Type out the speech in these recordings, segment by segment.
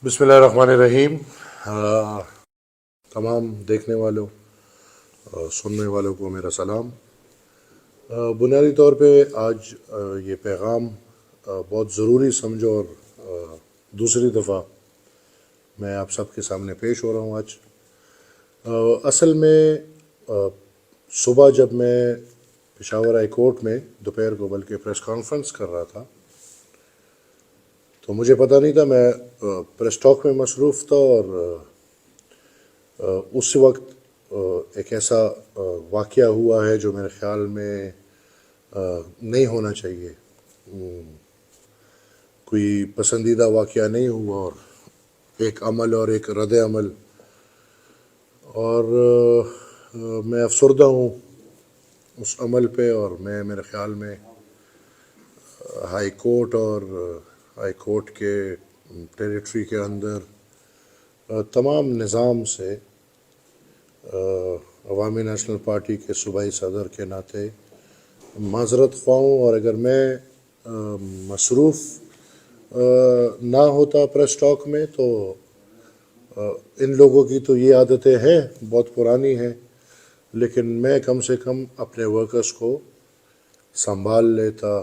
بسم اللہ الرحمن الرحیم۔ تمام دیکھنے والوں سننے والوں کو میرا سلام۔ بنیادی طور پہ آج یہ پیغام بہت ضروری سمجھو اور دوسری دفعہ میں آپ سب کے سامنے پیش ہو رہا ہوں آج۔ اصل میں صبح جب میں پشاور ہائی کورٹ میں دوپہر کو بلکہ پریس کانفرنس کر رہا تھا تو مجھے پتہ نہیں تھا، میں پریس ٹاک میں مصروف تھا اور اس وقت ایک ایسا واقعہ ہوا ہے جو میرے خیال میں نہیں ہونا چاہیے، کوئی پسندیدہ واقعہ نہیں ہوا اور ایک عمل اور ایک رد عمل، اور میں افسردہ ہوں اس عمل پہ، اور میرے خیال میں ہائی کورٹ اور ہائی کورٹ کے ٹیریٹری کے اندر تمام نظام سے عوامی نیشنل پارٹی کے صوبائی صدر کے ناطے معذرت خواہ ہوں، اور اگر میں مصروف نہ ہوتا پریس ٹاک میں تو ان لوگوں کی تو یہ عادتیں ہیں، بہت پرانی ہیں، لیکن میں کم سے کم اپنے ورکرز کو سنبھال لیتا،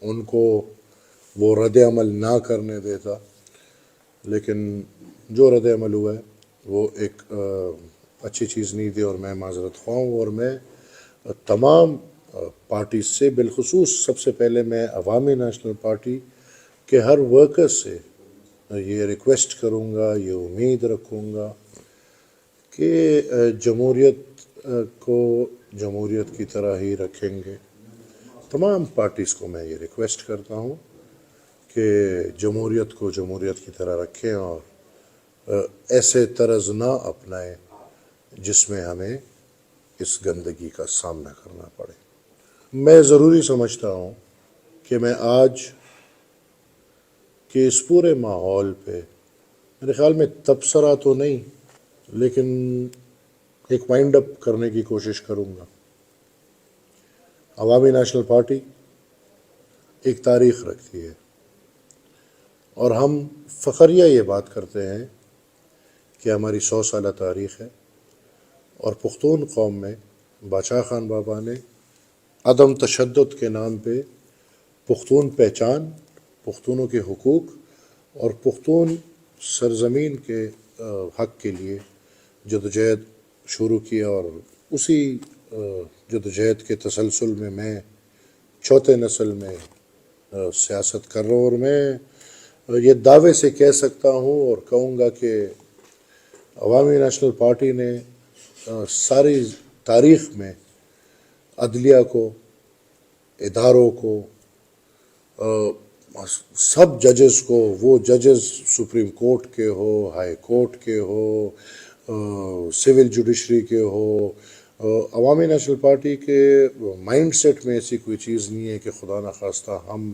ان کو وہ رد عمل نہ کرنے دیتا، لیکن جو رد عمل ہوا ہے وہ ایک اچھی چیز نہیں تھی، اور میں معذرت خواہ ہوں۔ اور میں تمام پارٹی سے، بالخصوص سب سے پہلے میں عوامی نیشنل پارٹی کے ہر ورکر سے یہ ریکویسٹ کروں گا، یہ امید رکھوں گا کہ جمہوریت کو جمہوریت کی طرح ہی رکھیں گے۔ تمام پارٹیز کو میں یہ ریکویسٹ کرتا ہوں کہ جمہوریت کو جمہوریت کی طرح رکھیں اور ایسے طرز نہ اپنائیں جس میں ہمیں اس گندگی کا سامنا کرنا پڑے۔ میں ضروری سمجھتا ہوں کہ میں آج کے اس پورے ماحول پہ میرے خیال میں تبصرہ تو نہیں، لیکن ایک وائنڈ اپ کرنے کی کوشش کروں گا۔ عوامی نیشنل پارٹی ایک تاریخ رکھتی ہے، اور ہم فخریہ یہ بات کرتے ہیں کہ ہماری 100 سالہ تاریخ ہے، اور پختون قوم میں باچا خان بابا نے عدم تشدد کے نام پہ پختون پہچان، پختونوں کے حقوق اور پختون سرزمین کے حق کے لیے جدوجہد شروع کیا، اور اسی جدوجہد کے تسلسل میں چوتھے نسل میں سیاست کر رہا ہوں، اور میں یہ دعوے سے کہہ سکتا ہوں اور کہوں گا کہ عوامی نیشنل پارٹی نے ساری تاریخ میں عدلیہ کو، اداروں کو، سب ججز کو، وہ ججز سپریم کورٹ کے ہو، ہائی کورٹ کے ہو، سول جوڈیشری کے ہو، عوامی نیشنل پارٹی کے مائنڈ سیٹ میں ایسی کوئی چیز نہیں ہے کہ خدا نخواستہ ہم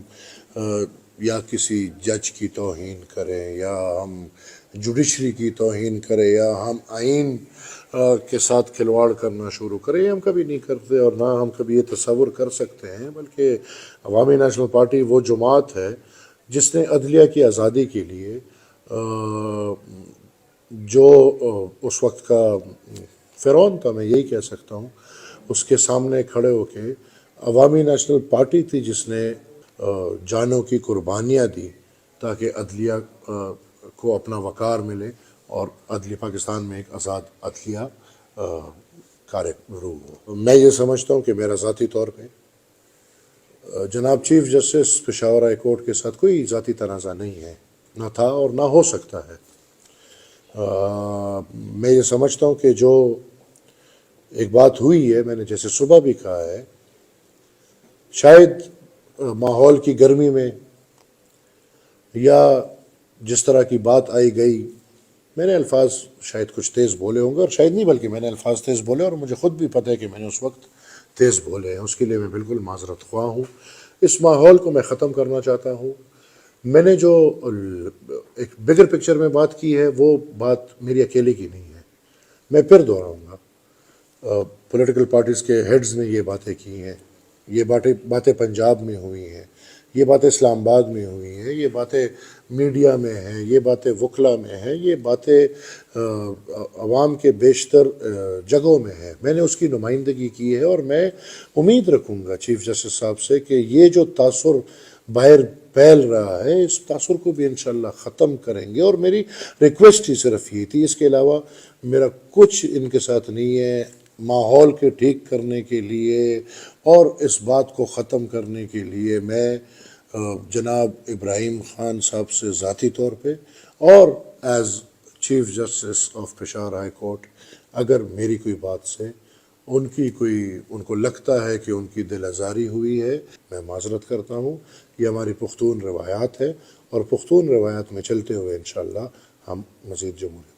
یا کسی جج کی توہین کریں، یا ہم جوڈیشری کی توہین کریں، یا ہم آئین کے ساتھ کھلواڑ کرنا شروع کریں۔ یہ ہم کبھی نہیں کرتے، اور نہ ہم کبھی یہ تصور کر سکتے ہیں، بلکہ عوامی نیشنل پارٹی وہ جماعت ہے جس نے عدلیہ کی آزادی کے لیے جو اس وقت کا فرعون تھا، میں یہی کہہ سکتا ہوں، اس کے سامنے کھڑے ہو کے عوامی نیشنل پارٹی تھی جس نے جانوں کی قربانیاں دی تاکہ عدلیہ کو اپنا وقار ملے اور عدلیہ پاکستان میں ایک آزاد عدلیہ کارِ ہو۔ میں یہ سمجھتا ہوں کہ میرا ذاتی طور پہ جناب chief justice Peshawar high court کے ساتھ کوئی ذاتی تنازع نہیں ہے، نہ تھا اور نہ ہو سکتا ہے۔ میں یہ سمجھتا ہوں کہ جو ایک بات ہوئی ہے، میں نے جیسے صبح بھی کہا ہے، شاید ماحول کی گرمی میں یا جس طرح کی بات آئی گئی، میں نے الفاظ شاید کچھ تیز بولے ہوں گے، اور شاید نہیں بلکہ میں نے الفاظ تیز بولے، اور مجھے خود بھی پتہ ہے کہ میں نے اس وقت تیز بولے ہیں، اس کے لیے میں بالکل معذرت خواہ ہوں۔ اس ماحول کو میں ختم کرنا چاہتا ہوں۔ میں نے جو ایک بگر پکچر میں بات کی ہے، وہ بات میری اکیلے کی نہیں ہے، میں پھر دہراؤں گا۔ پولیٹیکل پارٹیز کے ہیڈز نے یہ باتیں کی ہیں، یہ باتیں پنجاب میں ہوئی ہیں، یہ باتیں اسلام آباد میں ہوئی ہیں، یہ باتیں میڈیا میں ہیں، یہ باتیں وکلا میں ہیں، یہ باتیں عوام کے بیشتر جگہوں میں ہیں۔ میں نے اس کی نمائندگی کی ہے اور میں امید رکھوں گا چیف جسٹس صاحب سے کہ یہ جو تاثر باہر پھیل رہا ہے اس تاثر کو بھی انشاءاللہ ختم کریں گے، اور میری ریکویسٹ ہی صرف یہ تھی، اس کے علاوہ میرا کچھ ان کے ساتھ نہیں ہے۔ ماحول کے ٹھیک کرنے کے لیے اور اس بات کو ختم کرنے کے لیے میں جناب ابراہیم خان صاحب سے ذاتی طور پہ اور as chief justice of Peshawar high court, اگر میری کوئی بات سے ان کو لگتا ہے کہ ان کی دل آزاری ہوئی ہے، میں معذرت کرتا ہوں۔ یہ ہماری پختون روایات ہے اور پختون روایات میں چلتے ہوئے انشاءاللہ ہم مزید جمہوریت